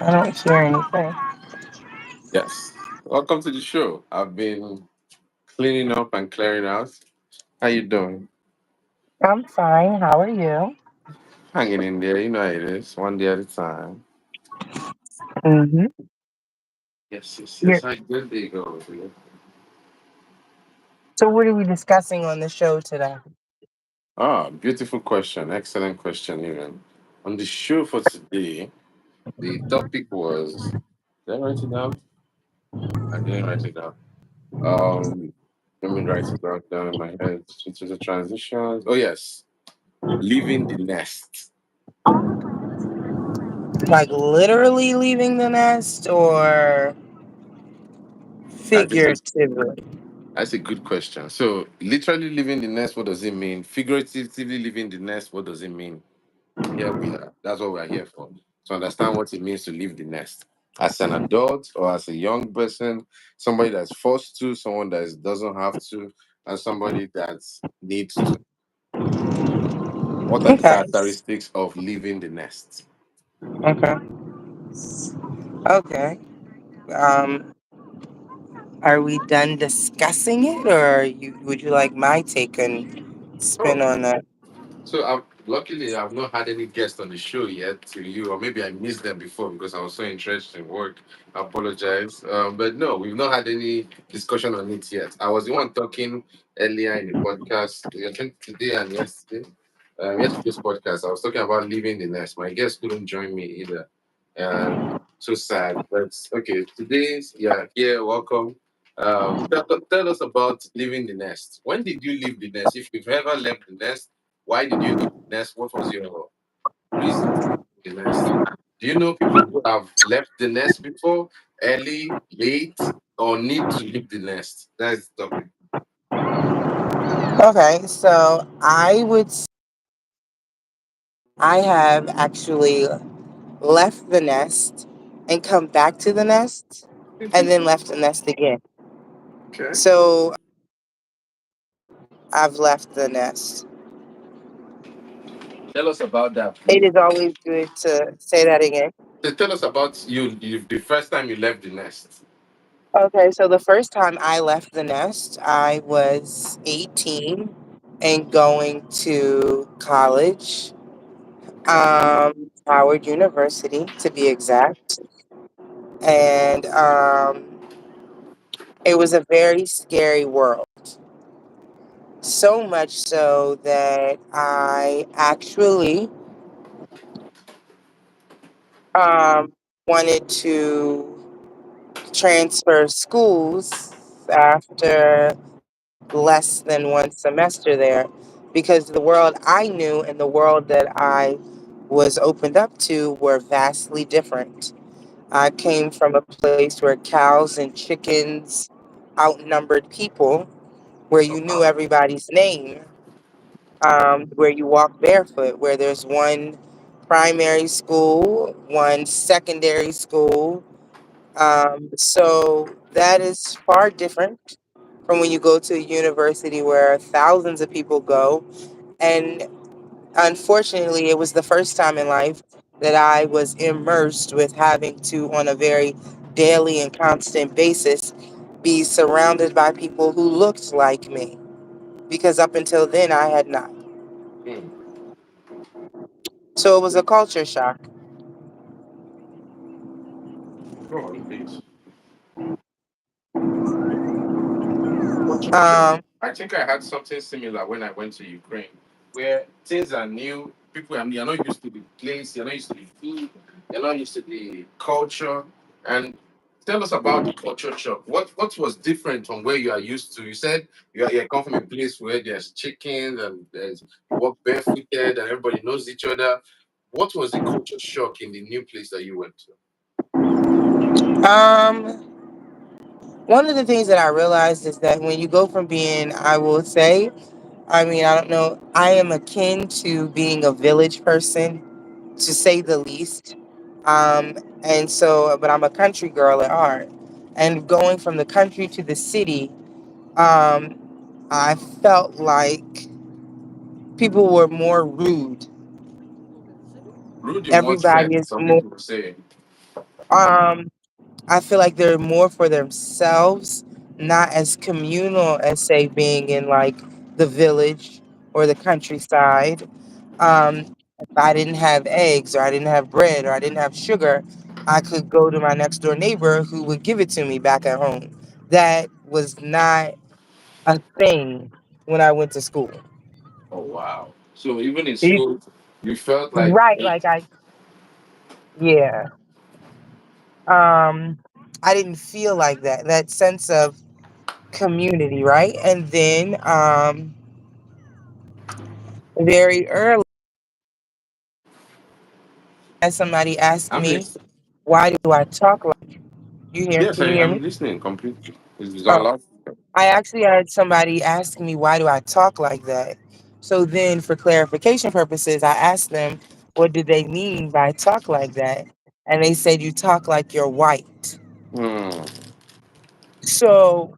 I don't hear anything. Yes. Welcome to the show. I've been cleaning up and clearing out. How you doing? I'm fine. How are you? Hanging in there. You know how it is. One day at a time. Mm-hmm. Yes. How good day go? So, what are we discussing on the show today? Beautiful question. Excellent question, even. On the show for today, the topic was. Did I write it down? I didn't write it down. Um, Let me write it down in my head. It was a transition. Oh yes, leaving the nest. Like literally leaving the nest or That is figuratively? That's a good question. So, literally living the nest, what does it mean? Figuratively living the nest, what does it mean? Here we are. That's what we're here for. To understand what it means to leave the nest. As an adult or as a young person, somebody that's forced to, someone that doesn't have to, and somebody that needs to. What are the Okay. characteristics of leaving the nest? Okay. Okay. Um, are we done discussing it, or would you like my take and spin Oh, on that? so luckily I've not had any guests on the show yet to you, or maybe I missed them before because I was so interested in work. I apologize, but no, we've not had any discussion on it yet. I was the one talking earlier in the podcast. I think today and yesterday. Yesterday's podcast, I was talking about leaving the nest. My guest couldn't join me either. So sad. But okay, today's here. Welcome. Tell us about leaving the nest. When did you leave the nest? If you've ever left the nest, why did you leave the nest? What was your reason to leave the nest? Do you know people who have left the nest before, early, late, or need to leave the nest? That's the topic. Okay, so I have actually left the nest and come back to the nest and then left the nest again. Okay. So I've left the nest. Tell us about that, It please. is always good to say that again. So tell us about you the first time you left the nest. Okay, so the first time I left the nest, I was 18 and going to college, Howard University to be exact. And it was a very scary world. So much so that I actually um, wanted to transfer schools after less than one semester there because the world I knew and the world that I was opened up to were vastly different. I came from a place where cows and chickens outnumbered people, where you knew everybody's name, where you walk barefoot, where there's one primary school, one secondary school. So that is far different from when you go to a university where thousands of people go. And unfortunately, it was the first time in life that I was immersed with having to, on a very daily and constant basis, be surrounded by people who looked like me. Because up until then, I had not. Hmm. So it was a culture shock. Go on, please. Culture shock. Um, I think I had something similar when I went to Ukraine, where things are new. People you're not used to the place, you're not used to the food, you're not used to the culture. And tell us about the culture shock. What was different from where you are used to? You said you come from a place where there's chickens and there's you walk barefooted and everybody knows each other. What was the culture shock in the new place that you went to? um, One of the things that I realized is that when you go from being, I will say, I mean, I don't know, I am akin to being a village person, to say the least. And so, but I'm a country girl at heart. And going from the country to the city, um, I felt like people were more rude. Rude in what Everybody sense? is Some more people say. Um, I feel like they're more for themselves, not as communal as say being in like the village or the countryside. If I didn't have eggs or I didn't have bread or I didn't have sugar, I could go to my next door neighbor who would give it to me back at home. That was not a thing when I went to school. Oh wow! So even in You- school, you felt like Right, yeah. I didn't feel like that. That sense of community, right? And then very early, as somebody asked I'm me, listening. why do I talk like you hear? Yes, Can you hear I'm me? listening completely. Is that Oh, loud? I actually had somebody ask me, why do I talk like that? So then, for clarification purposes, I asked them, what did they mean by talk like that? And they said, you talk like you're white. Hmm. So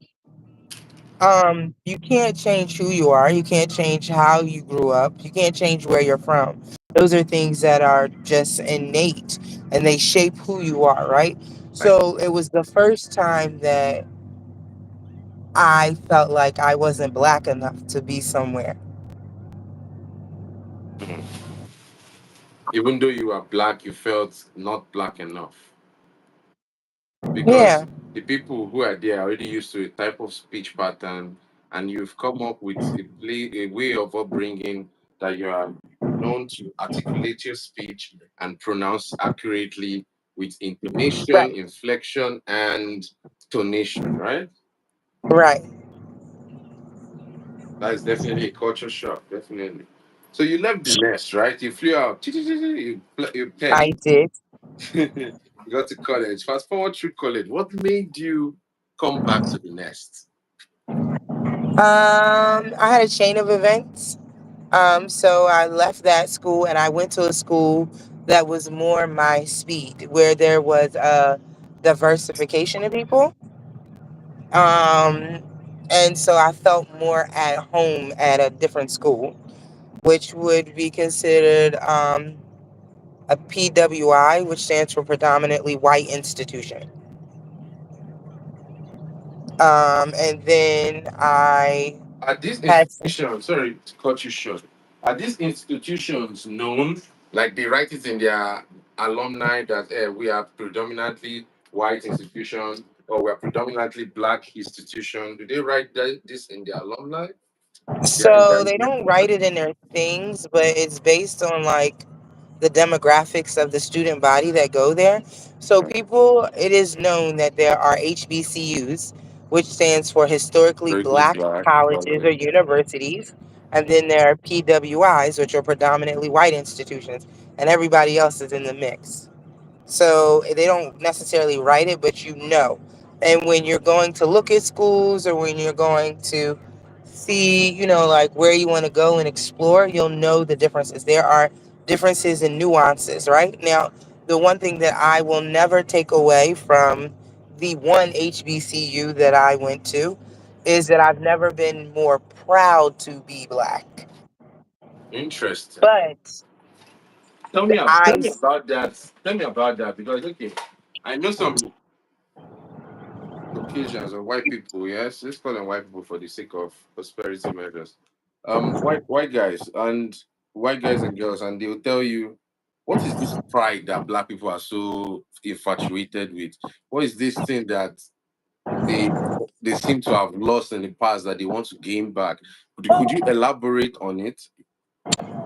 you can't change who you are. You can't change how you grew up. You can't change where you're from. Those are things that are just innate and they shape who you are, right? Like, So it was the first time that I felt like I wasn't black enough to be somewhere. hmm. Even though you are black, you felt not black enough because Yeah, the people who are there are already used to a type of speech pattern, and you've come up with a way of upbringing that you are known to articulate your speech and pronounce accurately with intonation, right, inflection, and tonation, right? right. That is definitely a culture shock, definitely. So you left the nest, right? You flew out, you I pegged, did. you got to college. Fast forward through college. What made you come back to the nest? I had a chain of events. So I left that school and I went to a school that was more my speed, where there was a diversification of people. Um, and so I felt more at home at a different school, which would be considered a PWI, which stands for predominantly white institution. And then I Are these had institutions, sorry to cut you short, are these institutions known, like they write it in their alumni that we are predominantly white institution or we are predominantly black institution? Do they write this in their alumni? so they don't write it in their things, but it's based on like the demographics of the student body that go there. So people, it is known that there are HBCUs, which stands for historically Historically black black. colleges or universities, and then there are PWIs, which are predominantly white institutions, and everybody else is in the mix. So they don't necessarily write it, but you know. And when you're going to look at schools or when you're going to see, like where you want to go and explore, you'll know the differences. There are differences and nuances, right? Now, the one thing that I will never take away from the one HBCU that I went to is that I've never been more proud to be black. Interesting. But Tell I'm me about that. Tell me about that because okay, I know some Caucasians or white people, yes, let's call them white people for the sake of prosperity measures. White guys and girls, and they'll tell you, what is this pride that black people are so infatuated with? What is this thing that they they seem to have lost in the past that they want to gain back? Could you elaborate on it?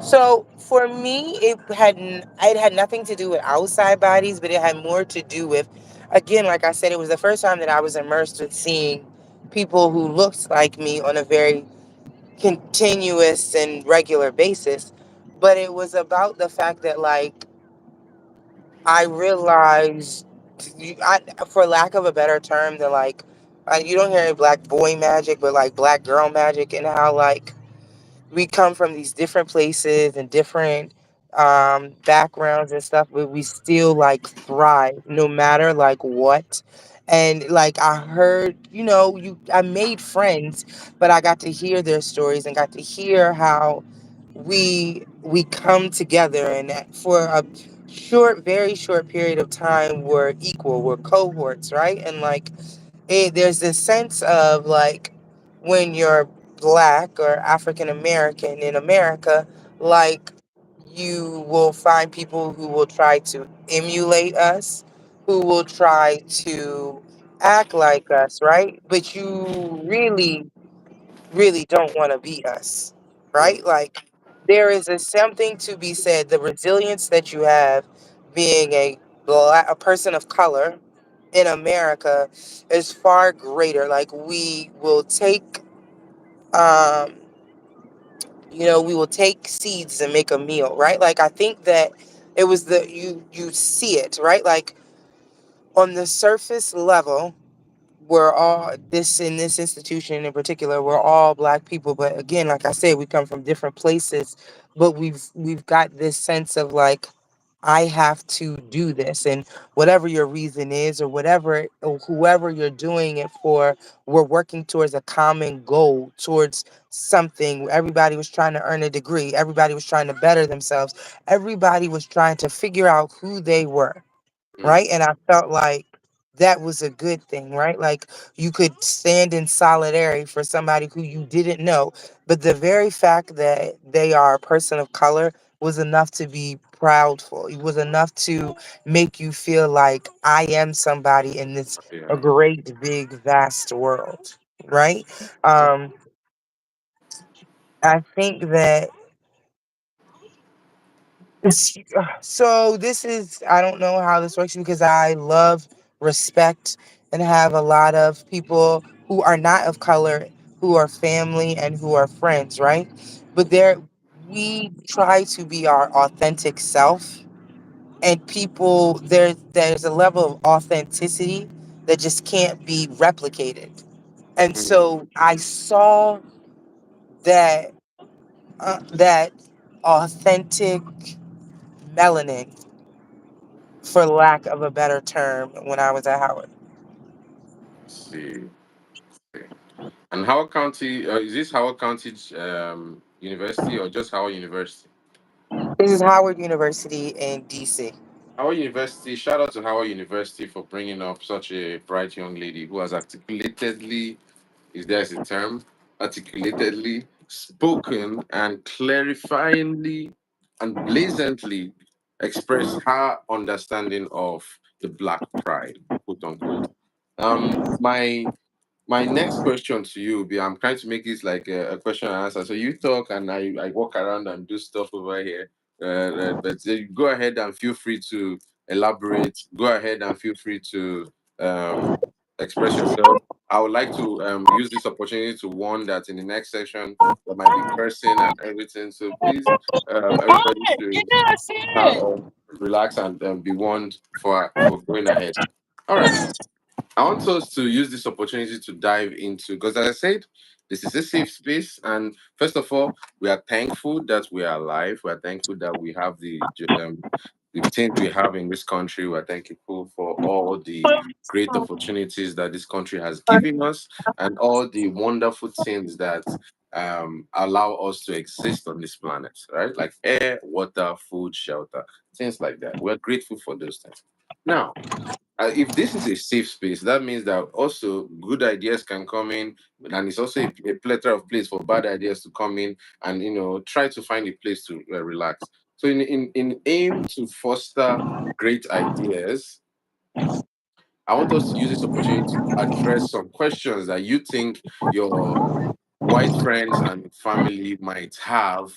So for me, it had nothing to do with outside bodies, but it had more to do with, again, like I said, it was the first time that I was immersed with seeing people who looked like me on a very continuous and regular basis. But it was about the fact that like I realized, for lack of a better term, that like you don't hear any black boy magic, but like black girl magic, and how like we come from these different places and different backgrounds and stuff, but we still like thrive no matter like what. And like I heard, I made friends, but I got to hear their stories and got to hear how we come together, and very short period of time were equal, were cohorts, right? And like there's this sense of like when you're black or African American in America, like you will find people who will try to emulate us, who will try to act like us, right? But you really don't want to be us, Mm, right? Like there is something to be said. The resilience that you have being a person of color in America is far greater. Like we will take, um, we will take seeds and make a meal, right? Like I think that it was you see it, right? Like on the surface level, we're all this in this institution in particular, we're all black people, but again, like I said, we come from different places, but we've got this sense of like I have to do this, and whatever your reason is or whatever or whoever you're doing it for, we're working towards a common goal, towards something. Everybody was trying to earn a degree, everybody was trying to better themselves, everybody was trying to figure out who they were, mm, right? And I felt like that was a good thing, right? Like you could stand in solidarity for somebody who you didn't know, but the very fact that they are a person of color was enough to be proudful. It was enough to make you feel like I am somebody in this a yeah. great big vast world, right? Mm, Um I think that so this is I don't know how this works because I love, respect, and have a lot of people who are not of color, who are family and who are friends, right? But we try to be our authentic self, and people there's a level of authenticity that just can't be replicated. And mm, so I saw that that authentic melanin, for lack of a better term, when I was at Howard. see. Okay. And Howard County, is this Howard County University or just Howard University? This is Howard University in DC. Howard University, shout out to Howard University for bringing up such a bright young lady who has articulatedly, is there's a term, articulatedly spoken and clarifyingly and blatantly expressed her understanding of the black pride, quote unquote. My next question to you will be, I'm trying to make this like a question and answer. So you talk and I walk around and do stuff over here. But go ahead and feel free to elaborate. Go ahead and feel free to um, express yourself. I would like to use this opportunity to warn that in the next section there might be cursing and everything. So please, everybody should uh, relax and be warned for going ahead. All right. I want us to use this opportunity to dive into, because as I said, this is a safe space. And first of all, we are thankful that we are alive. We are thankful that we have the things we have in this country. We are thankful for all the great opportunities that this country has given us and all the wonderful things that allow us to exist on this planet, right? Like air, water, food, shelter, things like that. We're grateful for those things. Now, if this is a safe space, that means that also good ideas can come in, and it's also a plethora of place for bad ideas to come in, and try to find a place to relax. So, in aim to foster great ideas, I want us to use this opportunity to address some questions that you think your white friends and family might have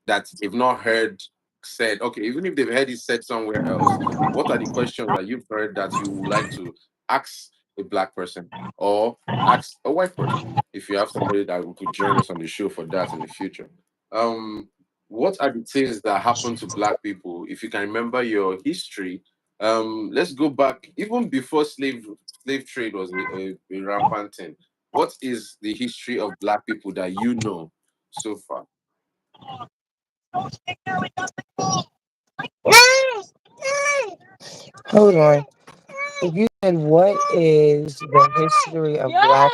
that they've not heard said. Okay, even if they've heard it said somewhere else, what are the questions that you've heard that you would like to ask a black person or ask a white person? If you have somebody that could join us on the show for that in the future. Um, what are the things that happen to black people? If you can remember your history, let's go back even before slave trade was a rampant thing. What is the history of black people that you know so far? Hold on. You said what is the history of black?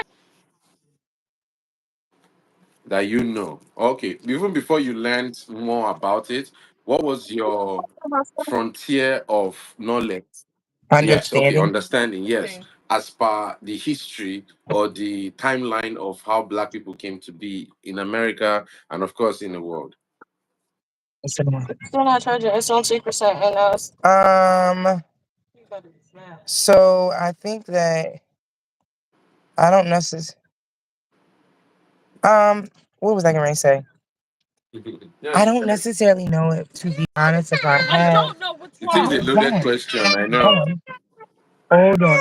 That you know. Okay, even before you learned more about it, What was your frontier of knowledge? Yes, okay, Understanding. understanding, yes. As per the history or the timeline of how black people came to be in America and of course in the world. Still not charging. It's on 2%. So I think that I don't necessarily. What was I going to say? I Yes. don't necessarily know it, to be honest. If I had, It is a loaded God, question, I hold know. on, hold on.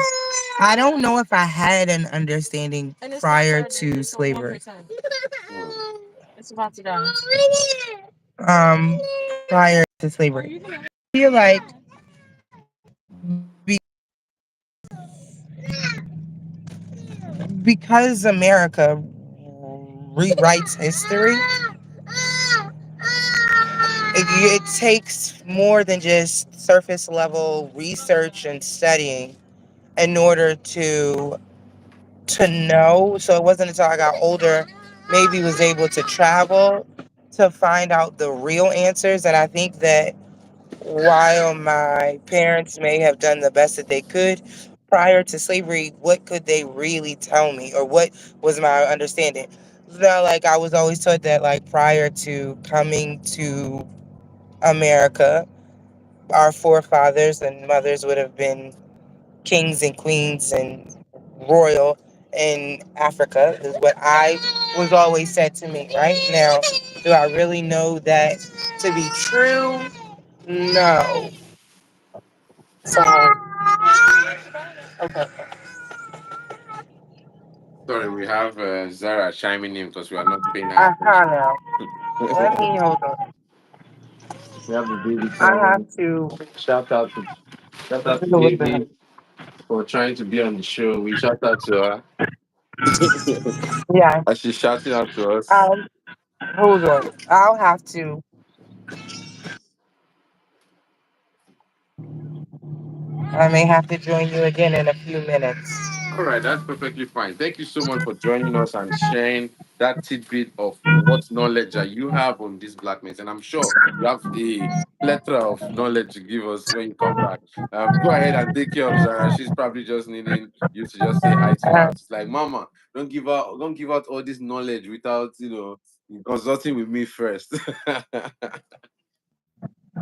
I don't know if I had an understanding prior to slavery. Hmm. It's about to die. Um, prior to slavery, I feel like be, because America rewrites history, it takes more than just surface level research and studying in order to know. So it wasn't until I got older, maybe was able to travel to find out the real answers. And I think that while my parents may have done the best that they could prior to slavery, what could they really tell me, or what was my understanding? So, like, I was always taught that, like, prior to coming to America, our forefathers and mothers would have been kings and queens and royal in Africa, is what I was always said to me. Right now, do I really know that to be true? No. So, okay. Sorry, we have Zara chiming in because we are not paying her I attention. know. Let me hold on. We have the baby I have crying. to Shout out to shout out to do a little bit. Baby for trying to be on the show. We shout out to her. Yeah. And she's shouting out to us. Hold on. I'll have to. I may have to join you again in a few minutes. All right, that's perfectly fine. Thank you so much for joining us and sharing that tidbit of what knowledge that you have on these black men. And I'm sure you have a plethora of knowledge to give us when you come back. Go ahead and take care of Zara. She's probably just needing you to just say hi to her. Uh, It's like, Mama, don't give out all this knowledge without consulting with me first. All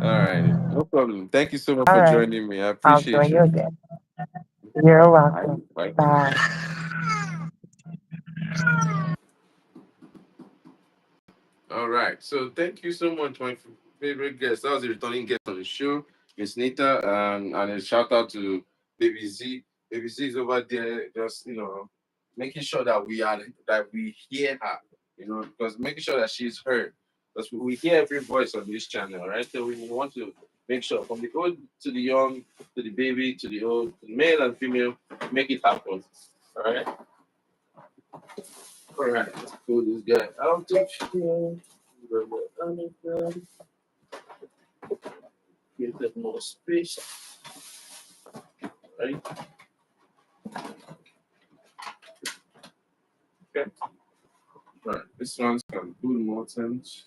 right, no problem. Thank you so much all for right. joining me. I I'll appreciate join you you. again. You're Bye. welcome. Bye. Bye. All right. So thank you so much, my favorite guest. That was a returning guest on the show, Miss Nita, and a shout out to Baby Z. Baby Z is over there, just making sure that we hear her, because making sure that she's heard, because we hear every voice on this channel, right? So we want to make sure from the old to the young, to the baby, to the old, male and female, make it happen. All right. All right. Let's pull this guy out of here. Give them more space, right? Okay. Right. This one's got good Mortons.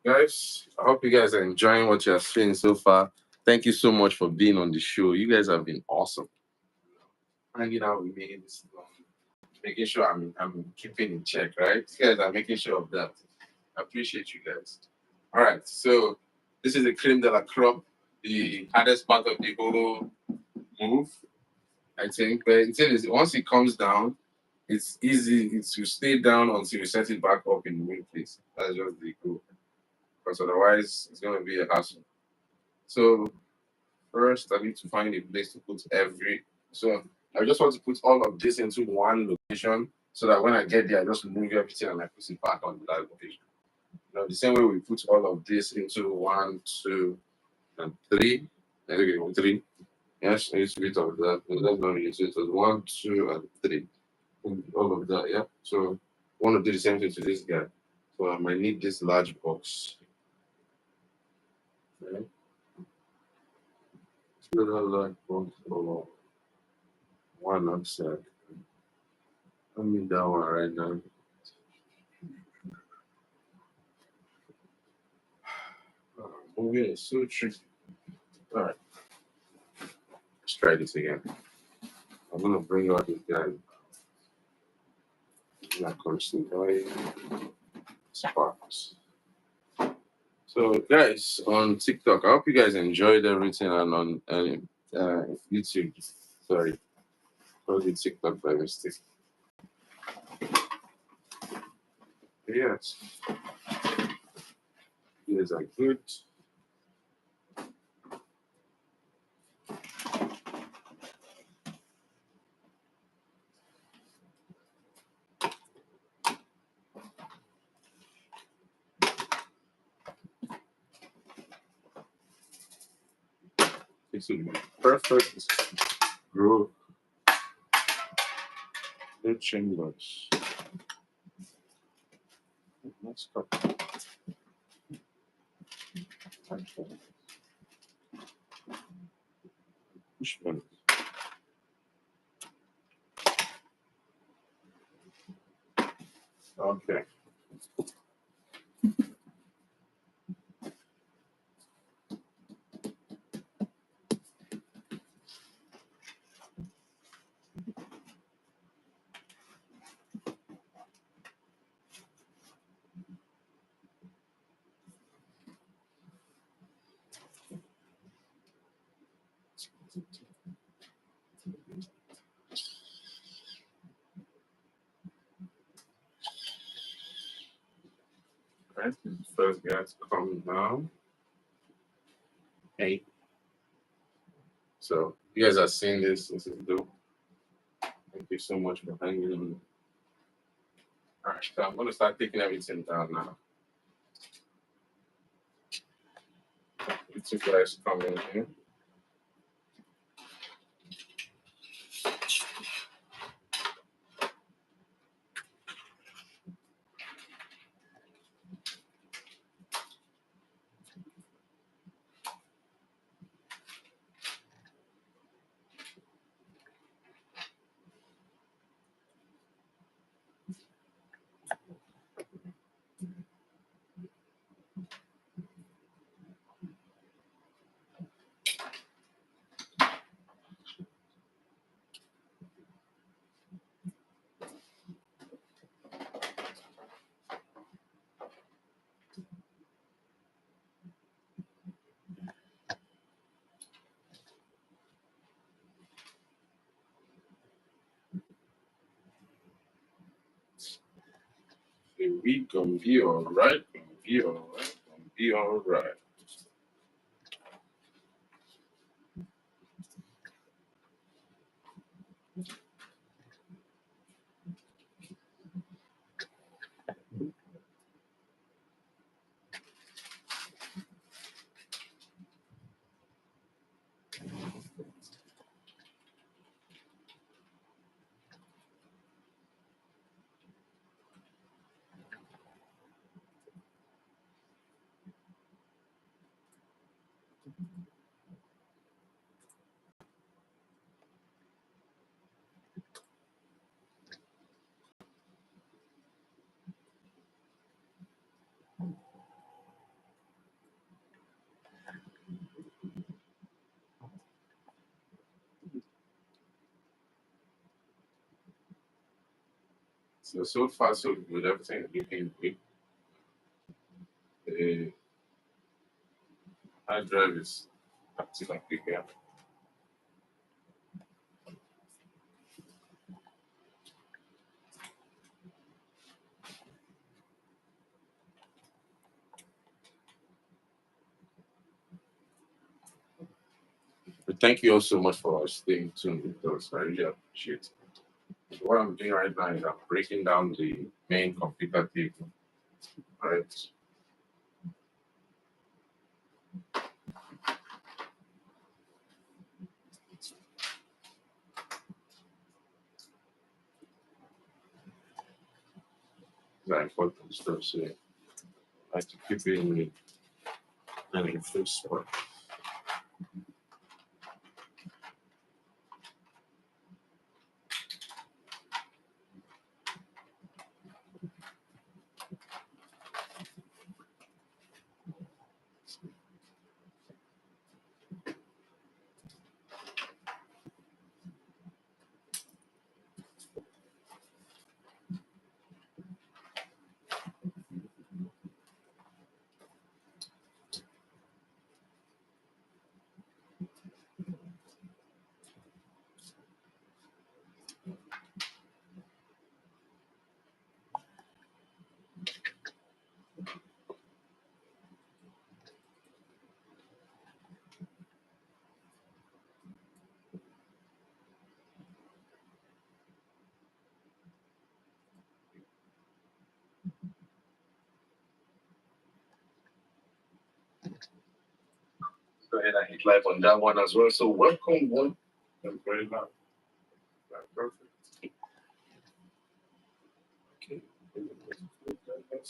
Guys, I hope you guys are enjoying what you're seeing so far. Thank you so much for being on the show. You guys have been awesome. Hanging out with me this long, making sure I'm keeping in check, right? You guys are making sure of that. I appreciate you guys. All right, so this is the cream de la crop, the hardest part of the whole move, I think. But the thing is, once it comes down, it's easy. It's to stay down until you set it back up in the main place. That's just the goal. Because otherwise, it's going to be a hassle. So first, I need to find a place to put every. So I just want to put all of this into one location, so that when I get there, I just move everything and I put it back on that location. The same way we put all of this into one, two, and three. Okay, three. Yes, it's a bit of that. But that's not really. So it was one, two, and three. All of that, yeah. So I want to do the same thing to this guy. So I might need this large box. Right? So that large box for one upside. I need that one right now. Oh yeah, it's so tricky. All right, let's try this again. I'm gonna bring out this guy. Not constant sparks. So, guys, on TikTok, I hope you guys enjoyed everything, and on YouTube. Sorry, probably TikTok by mistake. Yes, you guys are good. This will be perfect. Grow the chambers. Let's go. Push one. Okay. Right. First guy to come now. Hey. So you guys are seeing this. This is dope. Thank you so much for hanging on. All right, so I'm gonna start taking everything down now. You two guys come in here. We gonna be all right. Gonna be all right. Gonna be all right. So far so good. Everything looking good. The hard drive is acting like again. But thank you all so much for staying tuned with us. I really appreciate it. So what I'm doing right now is I'm breaking down the main computer table. Right. Very important stuff. So I like to keep it in the first spot. go ahead and hit live on that one as well. So welcome one. I'm very loud. Perfect. Okay. Go ahead.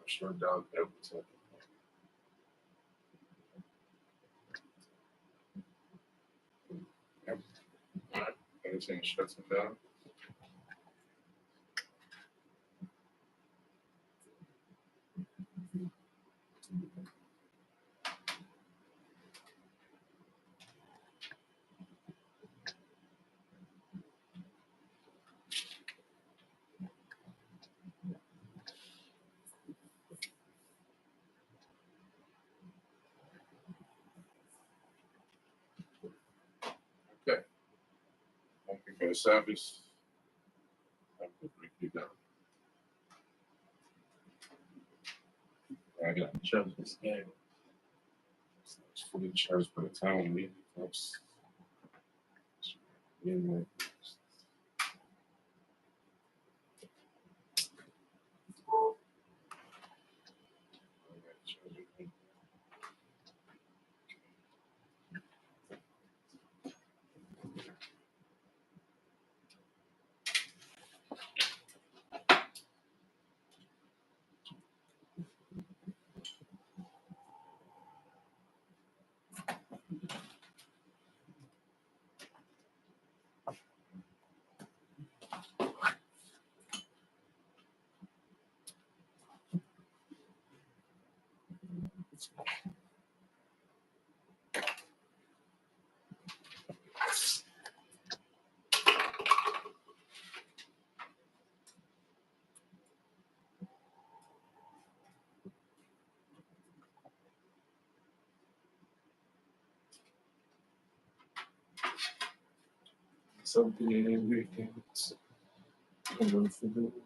Shut down everything. Yep. All right. Everything shuts down. Okay. Thank you for the service. I'm going to break you down. I got to charge this game. It's fully charged by the time we leave. Folks. Something in weekends. I'm going to figure it out.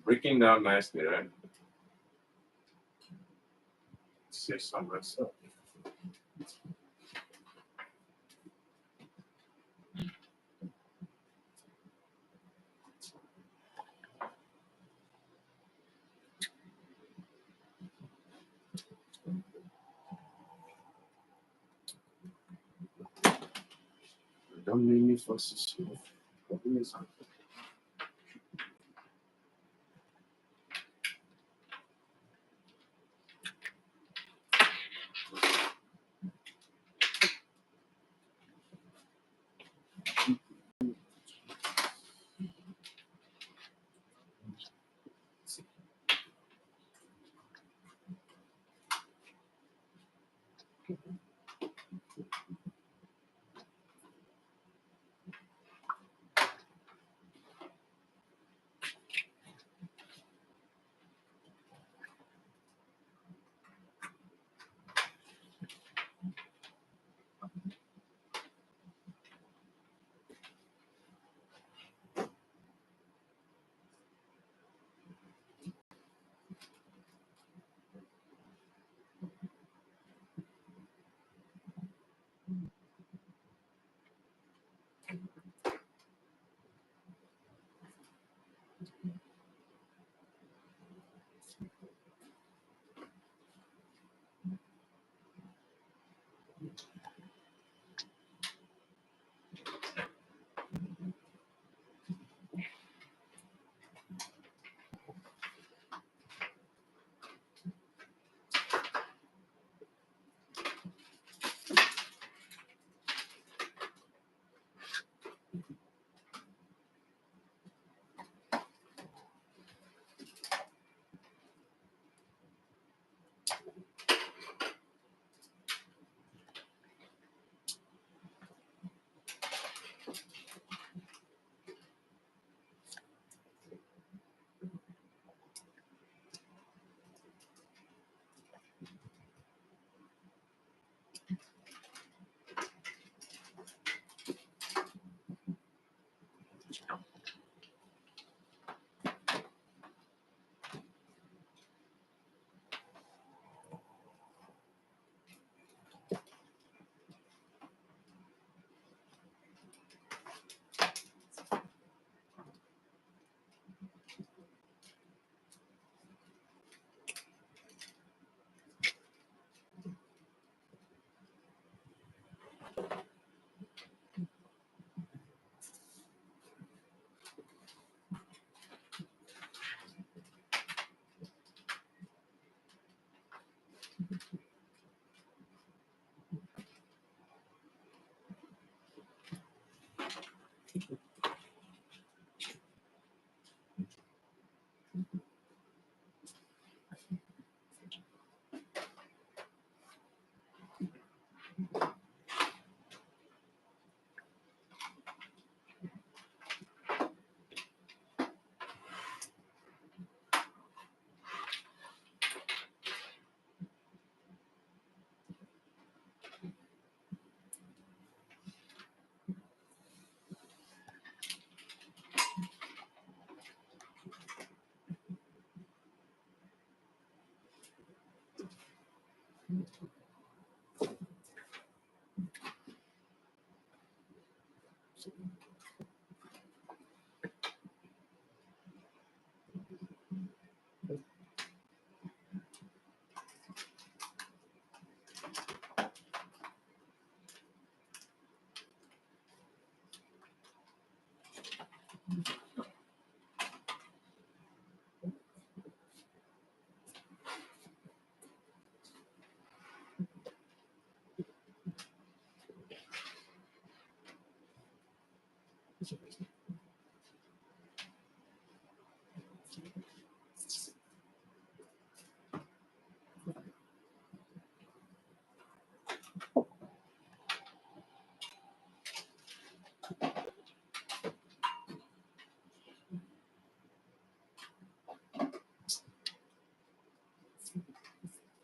Breaking down nicely, right? Say some myself. Don't make me fuss this.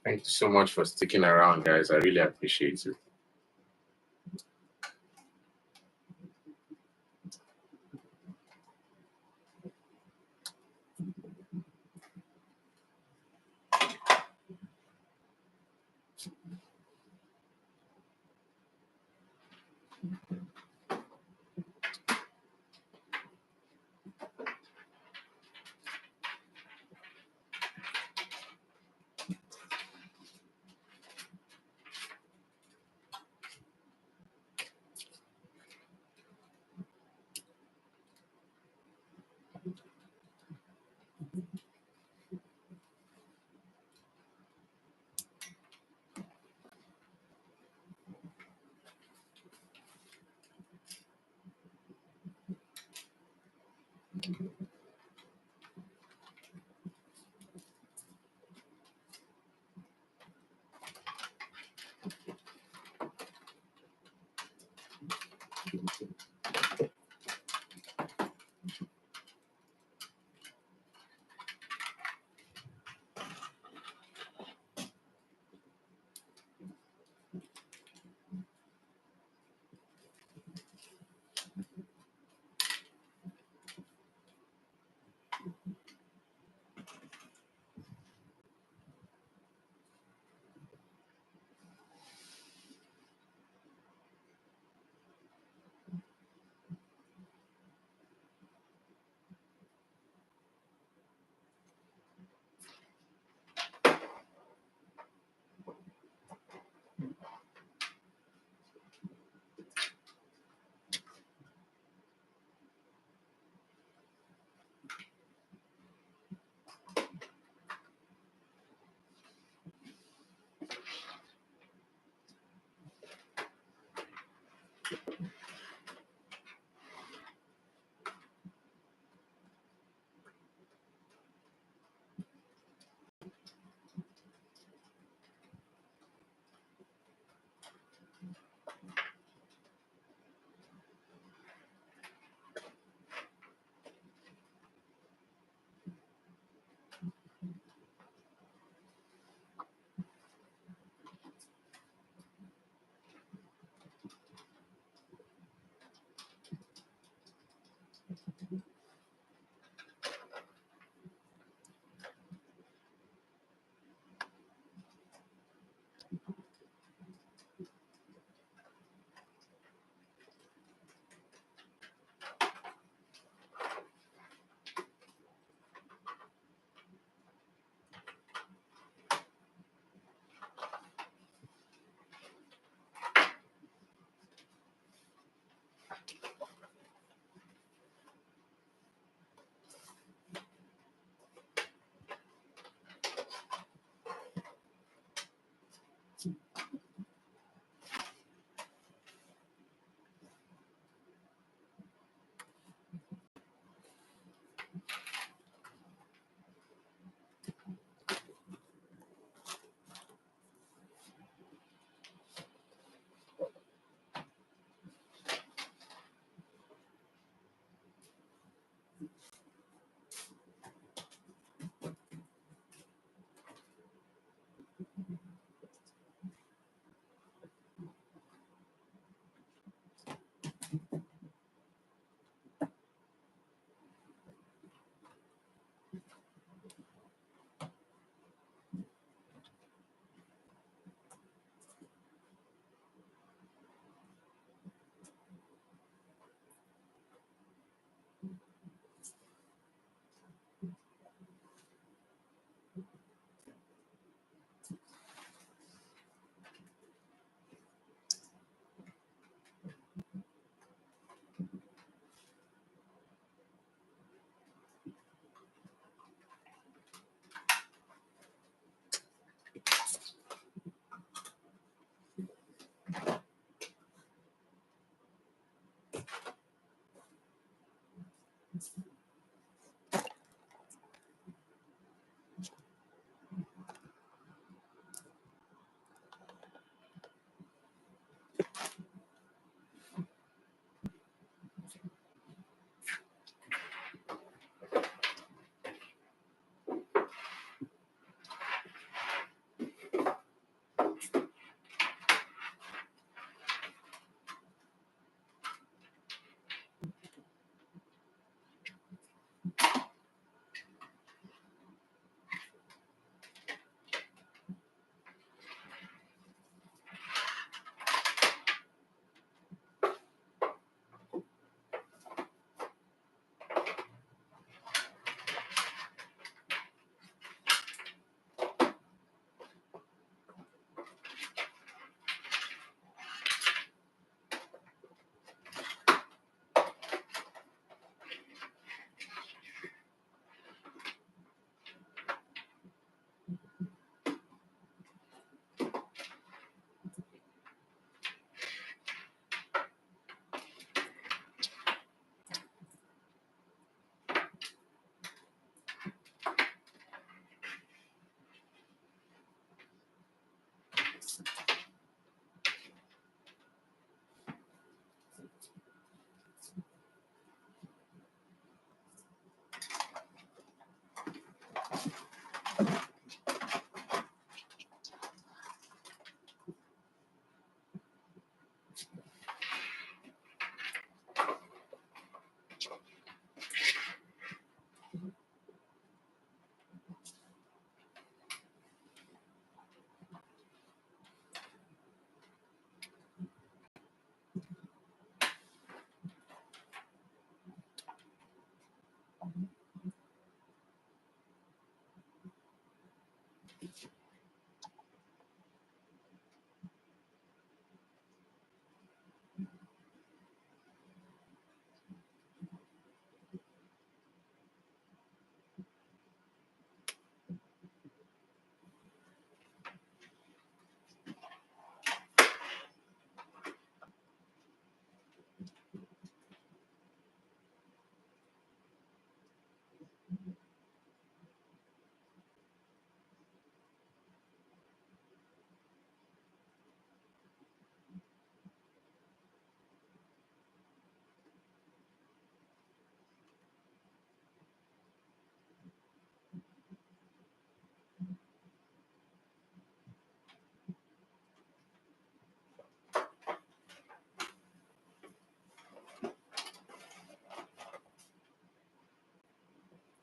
Thank you so much for sticking around, guys. I really appreciate it.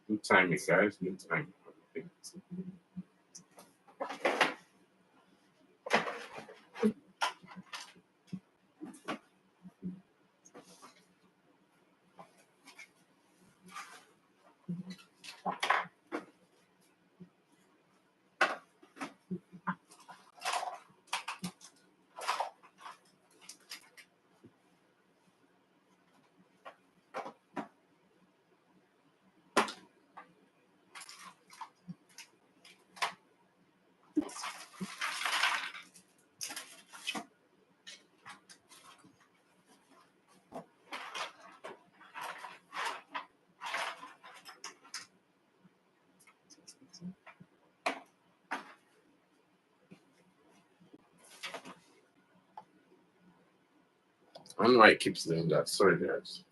Good timing, guys. Good timing. I don't know why it keeps doing that. Sorry, guys.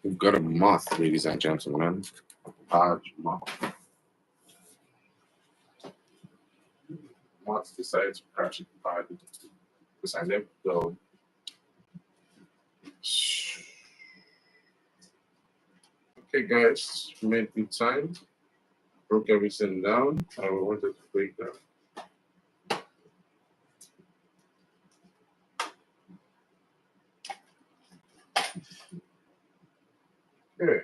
We've got a moth, ladies and gentlemen. A large moth. Moth decided to crash the party because I left the. Okay, guys, made good time. Broke everything down. I wanted to break down. Okay.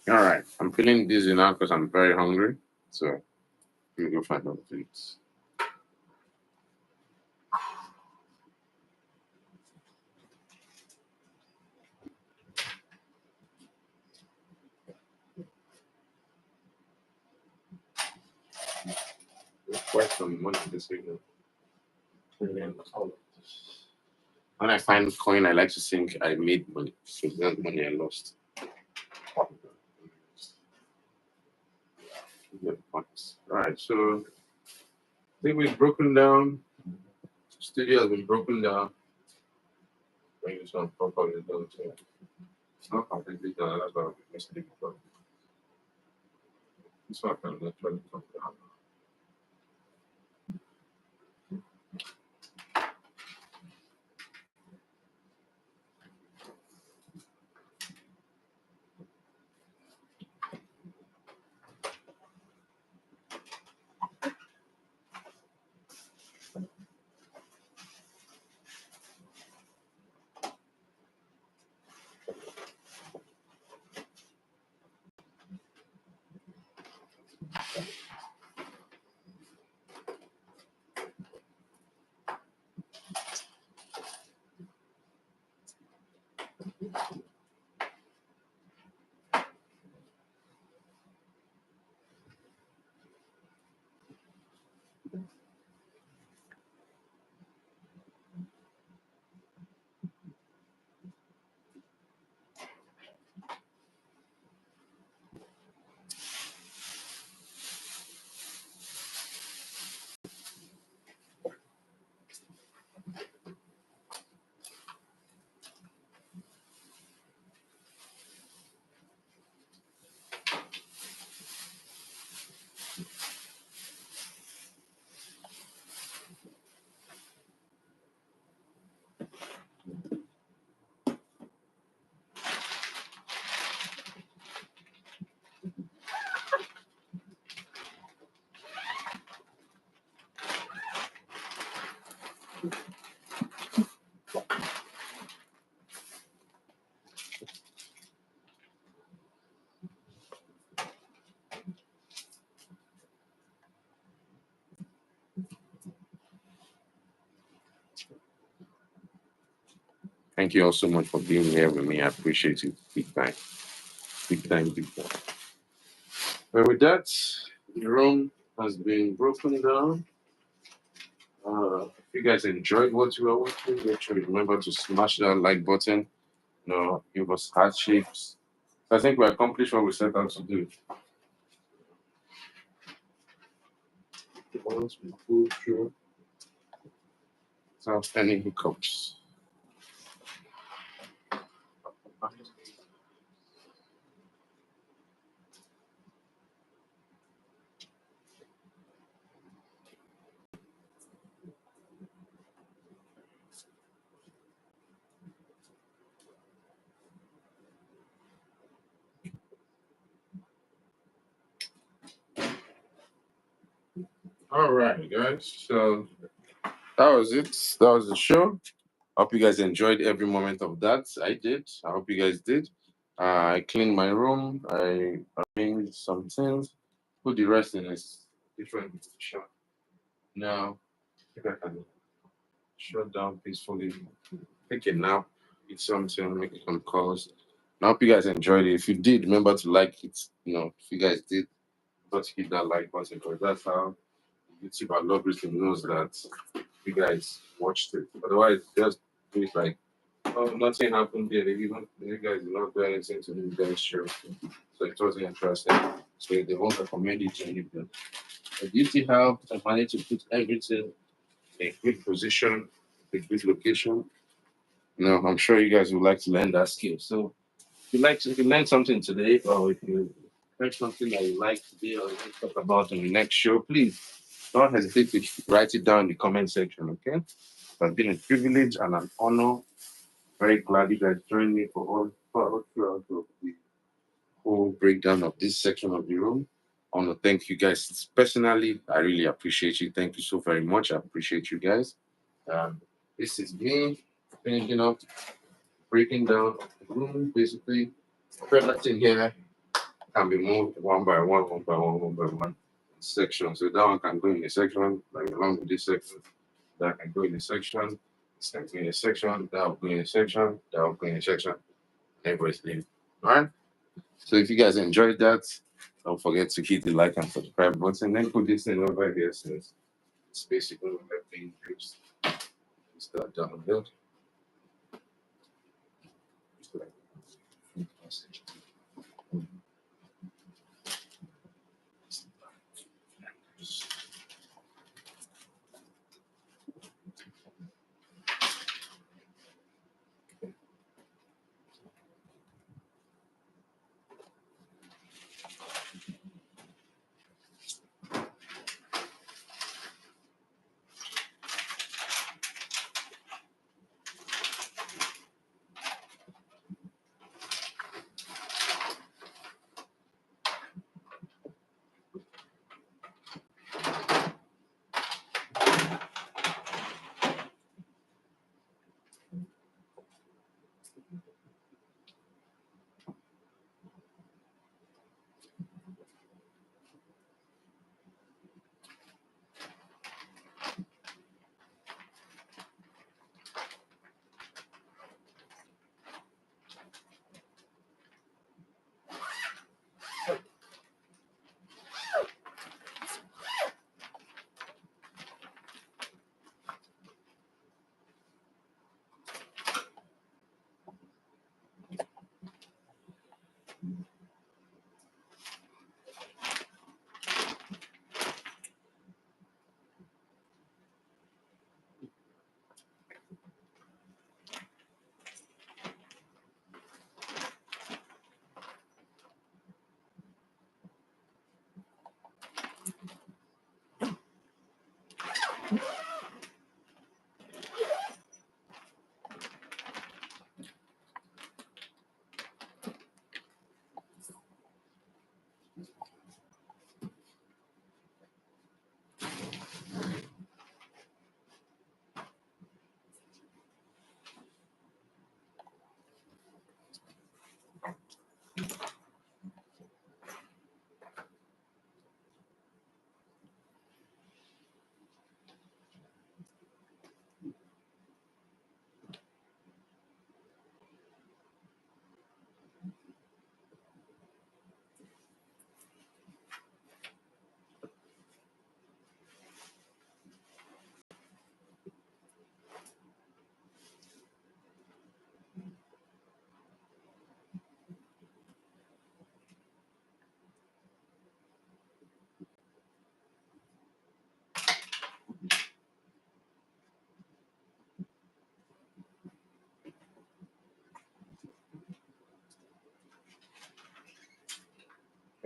All right. I'm feeling dizzy now because I'm very hungry. So let me go find out things. Quite some money this evening. When I find coin, I like to think I made money. So that money I lost. All right, so I think we've broken down. Studio has been broken down. Bring this one properly done. So it's not completely done. That's what I missed it before. So I can actually come down. Thank you all so much for being here with me. I appreciate it. Big time. Big time, big time. Well, with that, the room has been broken down. If you guys enjoyed what you were watching, make sure you remember to smash that like button. Give us heart shapes. I think we accomplished what we set out to do. Once we go through without any hiccups. All right, guys. So that was it. That was the show. I hope you guys enjoyed every moment of that. I did. I hope you guys did. I cleaned my room. I arranged some things. Put the rest in a different shot. Now, if I can shut down peacefully, take a nap, eat something, make some calls. I hope you guys enjoyed it. If you did, remember to like it. If you guys did, but hit that like button because that's how YouTube algorithm knows that you guys watched it. Otherwise, just do it like, oh, nothing happened there. You guys did not do anything to the guys show. So it wasn't interesting. So they won't recommend it to anybody. But if you have managed to put everything in a good position, a good location, I'm sure you guys would like to learn that skill. So if you learned something today, or if you heard something that you like today, or you want to talk about in the next show, please don't hesitate to write it down in the comment section. Okay, it's been a privilege and an honor. Very glad you guys joined me for all throughout the whole breakdown of this section of the room. I want to thank you guys personally. I really appreciate you. Thank you so very much. I appreciate you guys. This is me finishing up breaking down of the room. Basically, everything here can be moved one by one, one by one, one by one section. So that one can go in a section, like along with this section. That can go in a section. This can go in a section. That will go in a section. That will go in a section. Everybody's leaving. All right. So if you guys enjoyed that, don't forget to hit the like and subscribe button. Then put this in over here since it's basically everything used. Start download.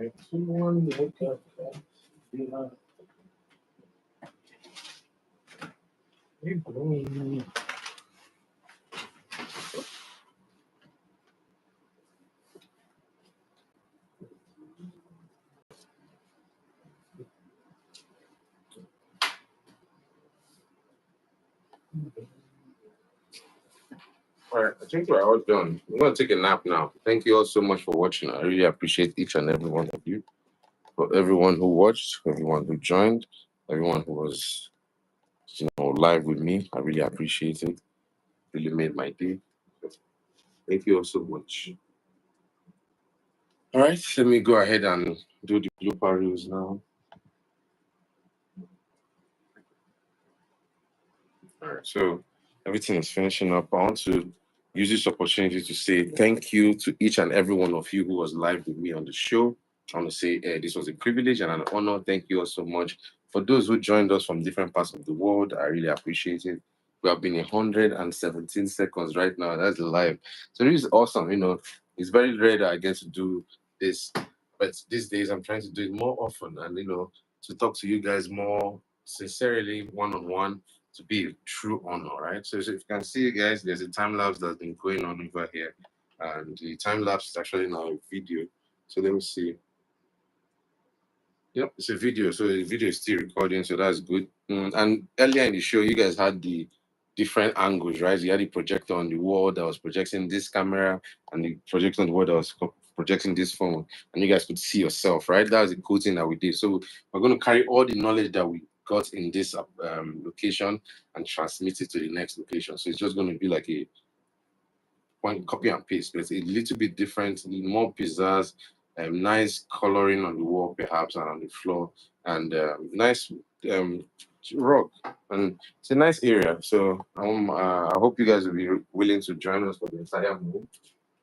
Everyone look up at the Igbo. All right, I think we're all done. I'm going to take a nap now. Thank you all so much for watching. I really appreciate each and every one of you. For everyone who watched, everyone who joined, everyone who was live with me. I really appreciate it. Really made my day. Thank you all so much. All right, let me go ahead and do the blooper reels now. All right, so everything is finishing up. I want to use this opportunity to say thank you to each and every one of you who was live with me on the show. I want to say this was a privilege and an honor. Thank you all so much. For those who joined us from different parts of the world, I really appreciate it. We have been 117 seconds right now. That's live. So this is awesome. It's very rare that I get to do this, but these days I'm trying to do it more often and, to talk to you guys more sincerely, one-on-one, to be a true honor, right? So if you can see, guys, there's a time lapse that's been going on over here, and the time lapse is actually now a video. So let me see. Yep, it's a video. So the video is still recording, so that's good. And earlier in the show, you guys had the different angles, right? You had the projector on the wall that was projecting this camera, and the projector on the wall that was projecting this phone, and you guys could see yourself, right? That was the cool thing that we did. So we're going to carry all the knowledge that we got in this location and transmit it to the next location. So it's just going to be like a one copy and paste, but it's a little bit different, more pizzazz, nice coloring on the wall, perhaps, and on the floor, and nice rock. And it's a nice area. So I hope you guys will be willing to join us for the entire move.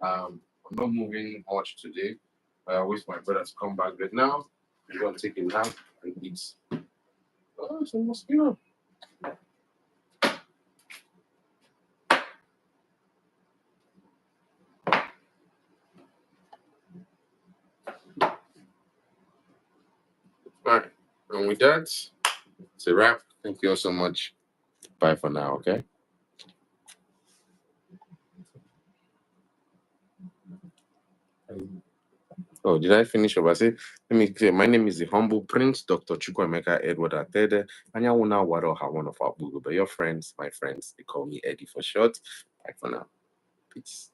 I'm not moving much today. I wait for my brother to come back, but now we're going to take a nap and eat. Oh, it's a mosquito. All right. And with that, it's a wrap. Thank you all so much. Bye for now, okay? Oh, did I finish up? I say, let me clear. My name is the humble Prince, Dr. Chukwuemeka Edward Attah-Edeh. And you now Waroha, one of our Google, but your friends, my friends, they call me Eddy4ShoT's. Bye for now. Peace.